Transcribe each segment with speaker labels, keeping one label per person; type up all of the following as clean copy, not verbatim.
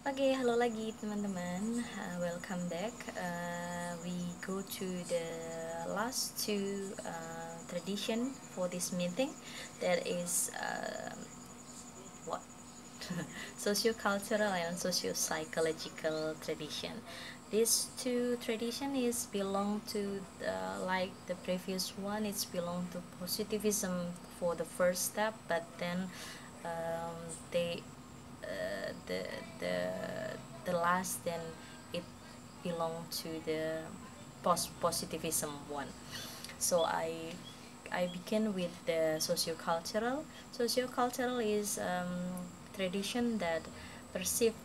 Speaker 1: Oke, halo lagi teman-teman. Welcome back. We go to the last two tradition for this meeting. That is what socio-cultural and socio-psychological tradition. These two tradition is belong to like the previous one. It's belong to positivism for the first step, but then they the the the last, then it belong to the positivism one. So I begin with the sociocultural. Sociocultural is tradition that perceive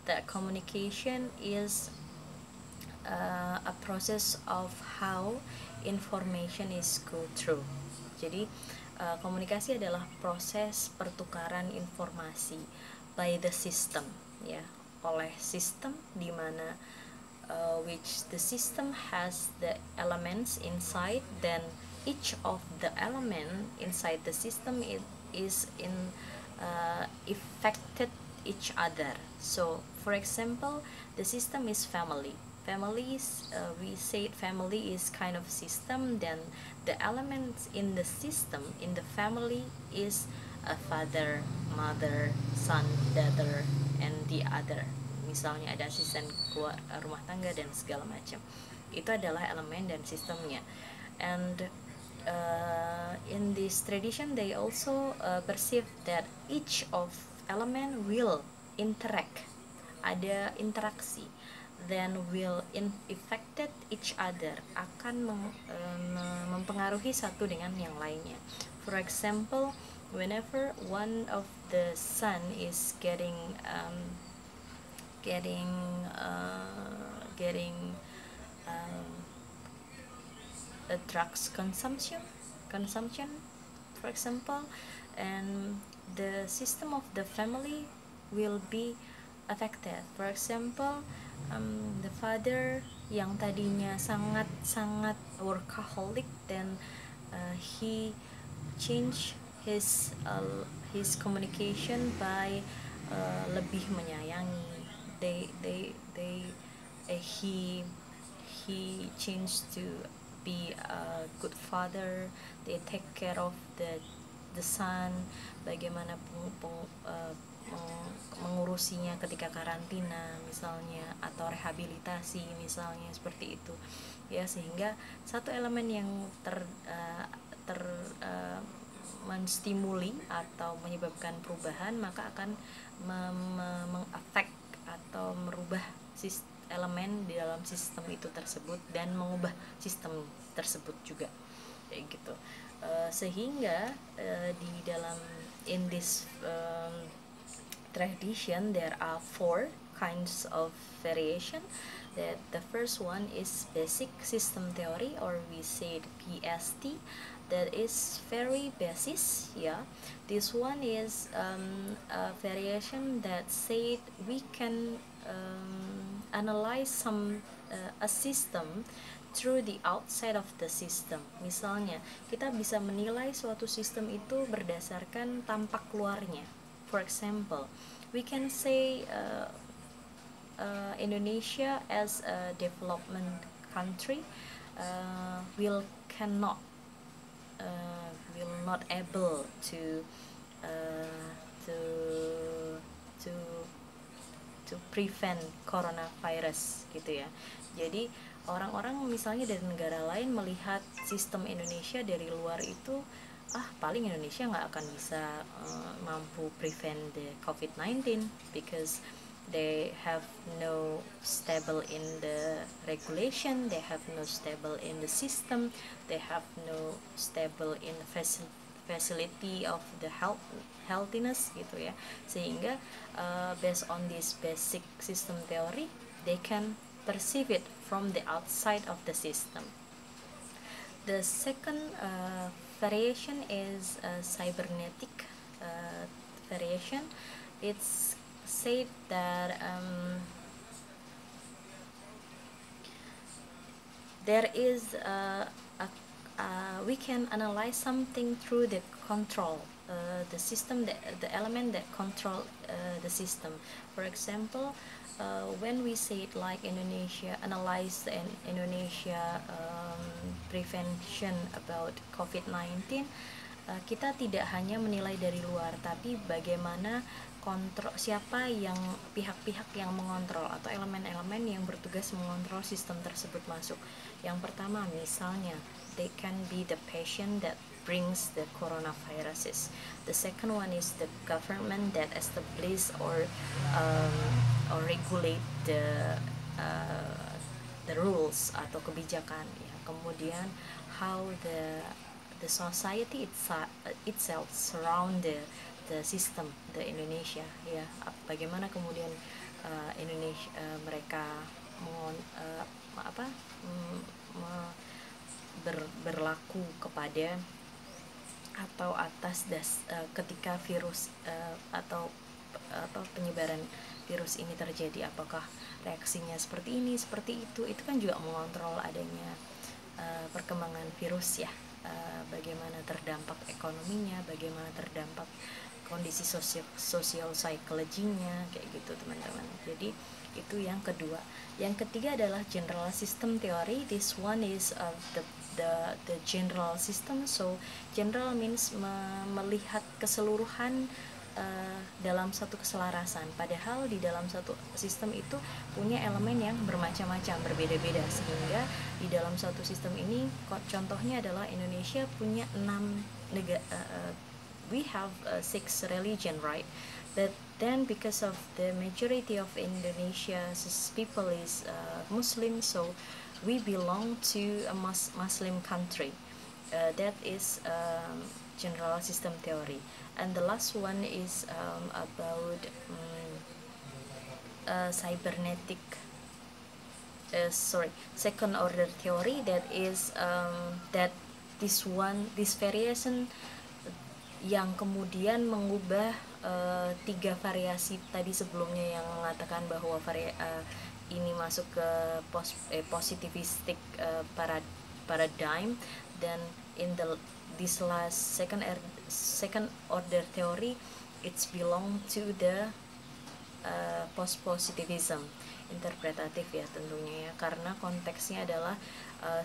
Speaker 1: that communication is a process of how information is go through. Jadi komunikasi adalah proses pertukaran informasi by the system, ya, oleh sistem, di mana which the system has the elements inside, then each of the element inside the system is in affected each other. So for example, the system is family. Families, we say family is kind of system, then the elements in the system in the family is a father, mother, son, daughter, and the other. Misalnya ada asisten keluar rumah tangga dan segala macam, itu adalah elemen dan sistemnya. And in this tradition they also perceive that each of element will interact, ada interaksi, then will affected each other, akan mempengaruhi satu dengan yang lainnya. For example, whenever one of the son is getting a drugs consumption, for example, and the system of the family will be affected. For example, the father yang tadinya sangat workaholic, then he change his communication by lebih menyayangi. He changed to be a good father. They take care of the son, bagaimana mengurusinya ketika karantina misalnya, atau rehabilitasi misalnya, seperti itu ya, sehingga satu elemen yang menstimuli atau menyebabkan perubahan, maka akan mengafek atau merubah elemen di dalam sistem itu tersebut dan mengubah sistem tersebut juga, kayak gitu. Sehingga di dalam in this tradition there are 4 kinds of variation. That the first one is basic system theory, or we say PST. That is very basis, yeah. This one is a variation that said we can analyze a system through the outside of the system. Misalnya, kita bisa menilai suatu sistem itu berdasarkan tampak luarnya. For example, we can say Indonesia as a development country will not able to prevent coronavirus, gitu ya. Jadi orang-orang misalnya dari negara lain melihat sistem Indonesia dari luar itu, paling Indonesia nggak akan bisa mampu prevent the COVID-19 because they have no stable in the regulation, they have no stable in the system, they have no stable in the facility of the healthiness, gitu ya. Sehingga based on this basic system theory, they can perceive it from the outside of the system. The second variation is cybernetic variation. It's said that there is we can analyze something through the control the system, the element that control the system. For example, when we say it like Indonesia, analyze the Indonesia prevention about COVID-19, kita tidak hanya menilai dari luar, tapi bagaimana kontrol, siapa yang pihak-pihak yang mengontrol atau elemen-elemen yang bertugas mengontrol sistem tersebut masuk. Yang pertama misalnya, they can be the patient that brings the coronaviruses. The second one is the government that establish or regulate the rules atau kebijakan. Ya. Kemudian how the society itself surround the system, the Indonesia. Ya, bagaimana kemudian Indonesia mereka berlaku kepada atau atas ketika virus atau penyebaran virus ini terjadi, apakah reaksinya seperti ini, seperti itu kan juga mengontrol adanya perkembangan virus ya, bagaimana terdampak ekonominya, bagaimana terdampak kondisi sosial psikologinya, kayak gitu teman-teman. Jadi itu yang kedua. Yang ketiga adalah general system theory. This one is the general system. So general means melihat keseluruhan dalam satu keselarasan, padahal di dalam satu sistem itu punya elemen yang bermacam-macam, berbeda-beda, sehingga di dalam satu sistem ini contohnya adalah Indonesia punya 6 negara, we have 6 religion, right? But then because of the majority of Indonesia's people is Muslim, so we belong to a Muslim country. That is general system theory. And the last one is about cybernetic second order theory. That is that this variation yang kemudian mengubah 3 variasi tadi sebelumnya yang mengatakan bahwa ini masuk ke positivistic paradigm, dan in this last second order theory, it's belong to the post-positivism, interpretatif ya tentunya ya, karena konteksnya adalah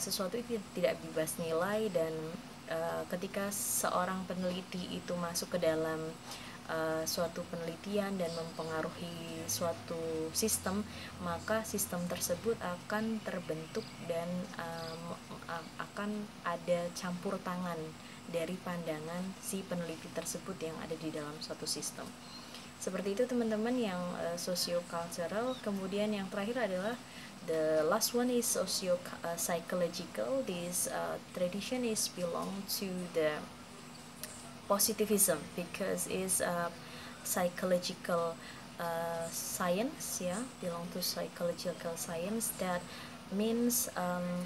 Speaker 1: sesuatu itu tidak bebas nilai, dan ketika seorang peneliti itu masuk ke dalam suatu penelitian dan mempengaruhi suatu sistem, maka sistem tersebut akan terbentuk dan akan ada campur tangan dari pandangan si peneliti tersebut yang ada di dalam suatu sistem. Seperti itu teman-teman yang socio-cultural. Kemudian yang terakhir adalah the last one is psychological. This tradition is belong to the positivism because it's psychological science, yeah, belong to psychological science. That means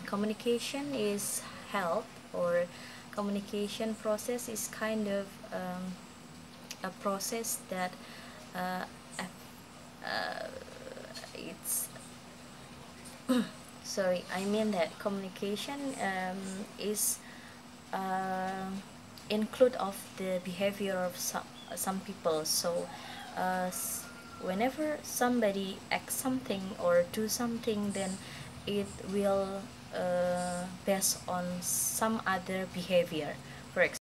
Speaker 1: communication is help, or communication process is kind of a process that it's sorry, I mean that communication is include of the behavior of some people. So whenever somebody acts something or do something, then it will based on some other behavior. For example,